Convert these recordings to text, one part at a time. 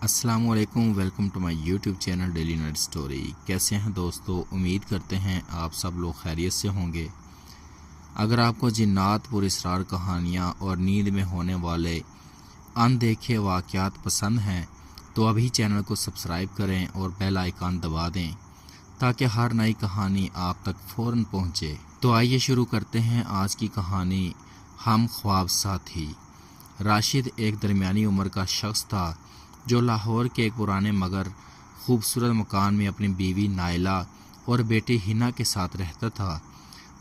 السلام علیکم، welcome to my YouTube channel daily night story. کیسے ہیں دوستو؟ امید کرتے ہیں آپ سب لوگ خیریت سے ہوں گے۔ اگر آپ کو جنات پر اسرار کہانیاں اور نیند میں ہونے والے اندیکھے واقعات پسند ہیں تو ابھی چینل کو سبسکرائب کریں اور بیل آئیکن دبا دیں تاکہ ہر نئی کہانی آپ تک فوراً پہنچے۔ تو آئیے شروع کرتے ہیں آج کی کہانی، ہم خواب ساتھی۔ راشد ایک درمیانی عمر کا شخص تھا جو لاہور کے ایک پرانے مگر خوبصورت مکان میں اپنی بیوی نائلہ اور بیٹی ہنا کے ساتھ رہتا تھا۔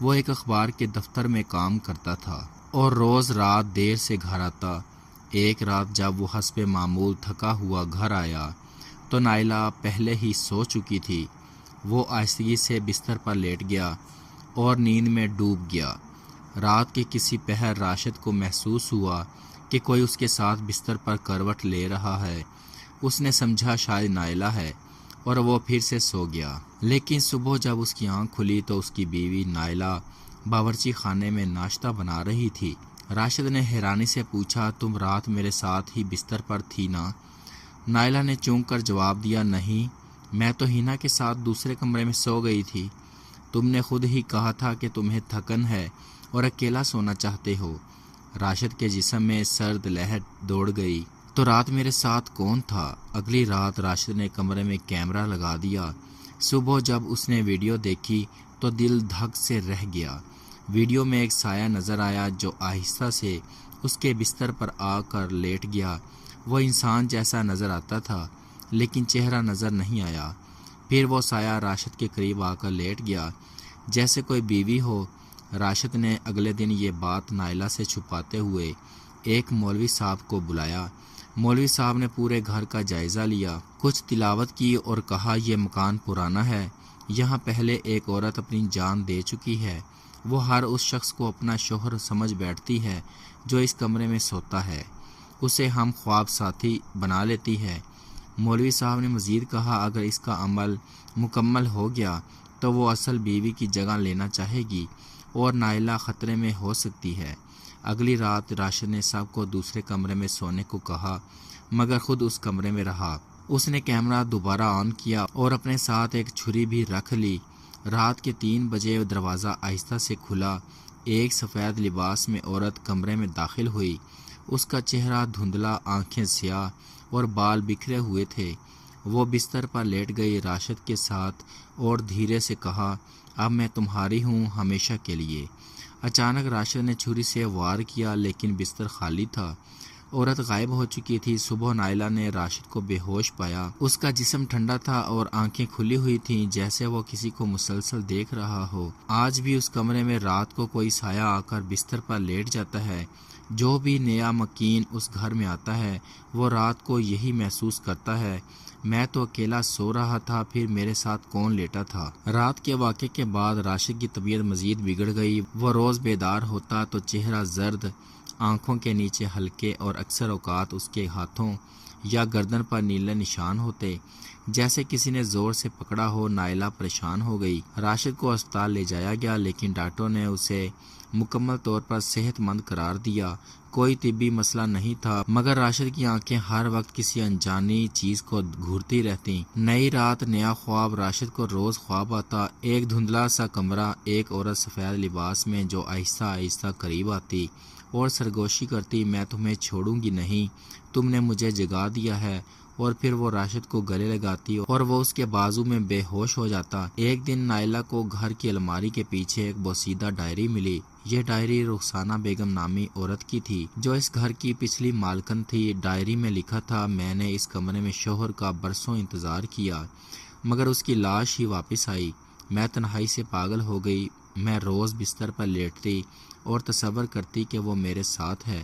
وہ ایک اخبار کے دفتر میں کام کرتا تھا اور روز رات دیر سے گھر آتا۔ ایک رات جب وہ حسب معمول تھکا ہوا گھر آیا تو نائلہ پہلے ہی سو چکی تھی۔ وہ آہستگی سے بستر پر لیٹ گیا اور نیند میں ڈوب گیا۔ رات کے کسی پہر راشد کو محسوس ہوا کہ کوئی اس کے ساتھ بستر پر کروٹ لے رہا ہے۔ اس نے سمجھا شاید نائلہ ہے اور وہ پھر سے سو گیا، لیکن صبح جب اس کی آنکھ کھلی تو اس کی بیوی نائلہ باورچی خانے میں ناشتہ بنا رہی تھی۔ راشد نے حیرانی سے پوچھا، تم رات میرے ساتھ ہی بستر پر تھی نا؟ نائلہ نے چونک کر جواب دیا، نہیں، میں تو ہنا کے ساتھ دوسرے کمرے میں سو گئی تھی۔ تم نے خود ہی کہا تھا کہ تمہیں تھکن ہے اور اکیلا سونا چاہتے ہو۔ راشد کے جسم میں سرد لہر دوڑ گئی۔ تو رات میرے ساتھ کون تھا؟ اگلی رات راشد نے کمرے میں کیمرہ لگا دیا۔ صبح جب اس نے ویڈیو دیکھی تو دل دھک سے رہ گیا۔ ویڈیو میں ایک سایہ نظر آیا جو آہستہ سے اس کے بستر پر آ کر لیٹ گیا۔ وہ انسان جیسا نظر آتا تھا لیکن چہرہ نظر نہیں آیا۔ پھر وہ سایہ راشد کے قریب آ کر لیٹ گیا جیسے کوئی بیوی ہو۔ راشد نے اگلے دن یہ بات نائلہ سے چھپاتے ہوئے ایک مولوی صاحب کو بلایا۔ مولوی صاحب نے پورے گھر کا جائزہ لیا، کچھ تلاوت کی اور کہا، یہ مکان پرانا ہے، یہاں پہلے ایک عورت اپنی جان دے چکی ہے۔ وہ ہر اس شخص کو اپنا شوہر سمجھ بیٹھتی ہے جو اس کمرے میں سوتا ہے، اسے ہم خواب ساتھی بنا لیتی ہے۔ مولوی صاحب نے مزید کہا، اگر اس کا عمل مکمل ہو گیا تو وہ اصل بیوی کی جگہ لینا چاہے گی اور نائلہ خطرے میں ہو سکتی ہے۔ اگلی رات راشد نے سب کو دوسرے کمرے میں سونے کو کہا مگر خود اس کمرے میں رہا۔ اس نے کیمرہ دوبارہ آن کیا اور اپنے ساتھ ایک چھری بھی رکھ لی۔ رات کے 3 بجے دروازہ آہستہ سے کھلا۔ ایک سفید لباس میں عورت کمرے میں داخل ہوئی۔ اس کا چہرہ دھندلا، آنکھیں سیاہ اور بال بکھرے ہوئے تھے۔ وہ بستر پر لیٹ گئی راشد کے ساتھ اور دھیرے سے کہا، اب میں تمہاری ہوں ہمیشہ کے لیے۔ اچانک راشد نے چھری سے وار کیا لیکن بستر خالی تھا، عورت غائب ہو چکی تھی۔ صبح نائلہ نے راشد کو بے ہوش پایا۔ اس کا جسم ٹھنڈا تھا اور آنکھیں کھلی ہوئی تھیں جیسے وہ کسی کو مسلسل دیکھ رہا ہو۔ آج بھی اس کمرے میں رات کو کوئی سایہ آ کر بستر پر لیٹ جاتا ہے۔ جو بھی نیا مکین اس گھر میں آتا ہے وہ رات کو یہی محسوس کرتا ہے، میں تو اکیلا سو رہا تھا، پھر میرے ساتھ کون لیٹا تھا۔ رات کے واقعے کے بعد راشد کی طبیعت مزید بگڑ گئی۔ وہ روز بیدار ہوتا تو چہرہ زرد، آنکھوں کے نیچے ہلکے اور اکثر اوقات اس کے ہاتھوں یا گردن پر نیلے نشان ہوتے جیسے کسی نے زور سے پکڑا ہو۔ نائلہ پریشان ہو گئی۔ راشد کو اسپتال لے جایا گیا لیکن ڈاکٹروں نے اسے مکمل طور پر صحت مند قرار دیا۔ کوئی طبی مسئلہ نہیں تھا مگر راشد کی آنکھیں ہر وقت کسی انجانی چیز کو گھورتی رہتیں۔ نئی رات، نیا خواب۔ راشد کو روز خواب آتا، ایک دھندلا سا کمرہ، ایک عورت سفید لباس میں جو آہستہ آہستہ قریب آتی اور سرگوشی کرتی، میں تمہیں چھوڑوں گی نہیں، تم نے مجھے جگا دیا ہے، اور پھر وہ راشد کو گلے لگاتی اور وہ اس کے بازو میں بے ہوش ہو جاتا۔ ایک دن نائلہ کو گھر کی الماری کے پیچھے ایک بوسیدہ ڈائری ملی۔ یہ ڈائری رخسانہ بیگم نامی عورت کی تھی جو اس گھر کی پچھلی مالکن تھی۔ ڈائری میں لکھا تھا، میں نے اس کمرے میں شوہر کا برسوں انتظار کیا مگر اس کی لاش ہی واپس آئی۔ میں تنہائی سے پاگل ہو گئی۔ میں روز بستر پر لیٹتی اور تصور کرتی کہ وہ میرے ساتھ ہے۔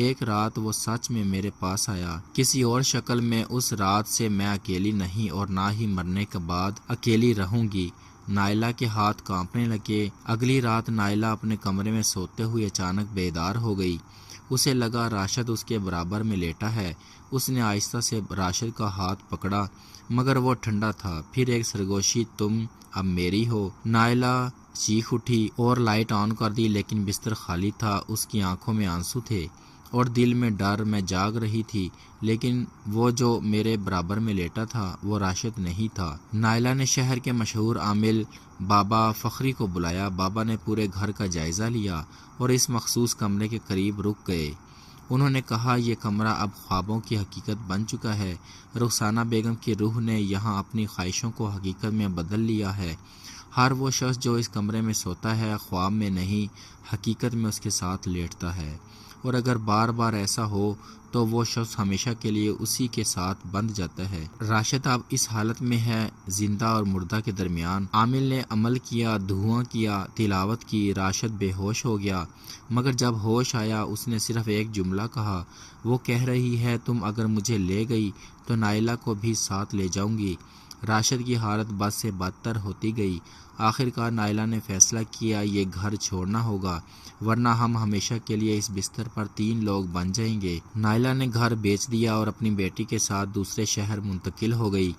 ایک رات وہ سچ میں میرے پاس آیا، کسی اور شکل میں۔ اس رات سے میں اکیلی نہیں اور نہ ہی مرنے کے بعد اکیلی رہوں گی۔ نائلہ کے ہاتھ کانپنے لگے۔ اگلی رات نائلہ اپنے کمرے میں سوتے ہوئے اچانک بیدار ہو گئی۔ اسے لگا راشد اس کے برابر میں لیٹا ہے۔ اس نے آہستہ سے راشد کا ہاتھ پکڑا مگر وہ ٹھنڈا تھا۔ پھر ایک سرگوشی، تم اب میری ہو۔ نائلہ چیخ اٹھی اور لائٹ آن کر دی لیکن بستر خالی تھا۔ اس کی آنکھوں میں آنسو تھے اور دل میں ڈر میں جاگ رہی تھی، لیکن وہ جو میرے برابر میں لیٹا تھا وہ راشد نہیں تھا۔ نائلہ نے شہر کے مشہور عامل بابا فخری کو بلایا۔ بابا نے پورے گھر کا جائزہ لیا اور اس مخصوص کمرے کے قریب رک گئے۔ انہوں نے کہا، یہ کمرہ اب خوابوں کی حقیقت بن چکا ہے۔ رخسانہ بیگم کی روح نے یہاں اپنی خواہشوں کو حقیقت میں بدل لیا ہے۔ ہر وہ شخص جو اس کمرے میں سوتا ہے، خواب میں نہیں حقیقت میں اس کے ساتھ لیٹتا ہے، اور اگر بار بار ایسا ہو تو وہ شخص ہمیشہ کے لیے اسی کے ساتھ بندھ جاتا ہے۔ راشد اب اس حالت میں ہے، زندہ اور مردہ کے درمیان۔ عامل نے عمل کیا، دعا کیا، تلاوت کی۔ راشد بے ہوش ہو گیا، مگر جب ہوش آیا اس نے صرف ایک جملہ کہا، وہ کہہ رہی ہے تم اگر مجھے لے گئی تو نائلہ کو بھی ساتھ لے جاؤں گی۔ راشد کی حالت بد سے بدتر ہوتی گئی۔ آخرکار نائلہ نے فیصلہ کیا، یہ گھر چھوڑنا ہوگا، ورنہ ہم ہمیشہ کے لیے اس بستر پر 3 لوگ بن جائیں گے۔ نائلہ نے گھر بیچ دیا اور اپنی بیٹی کے ساتھ دوسرے شہر منتقل ہو گئی۔